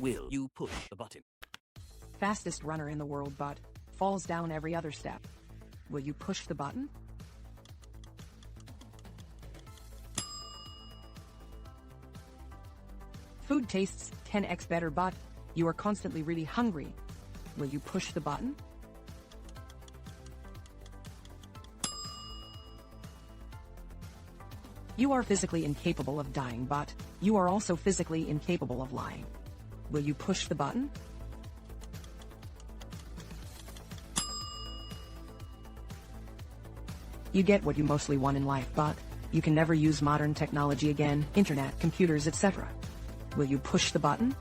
Will you push the button? Fastest runner in the world but falls down every other step. Will you push the button? Food tastes 10x better but you are constantly really hungry. Will you push the button? You are physically incapable of dying but you are also physically incapable of lying. Will you push the button? You get what you mostly want in life but you can never use modern technology again, internet, computers, etc. Will you push the button?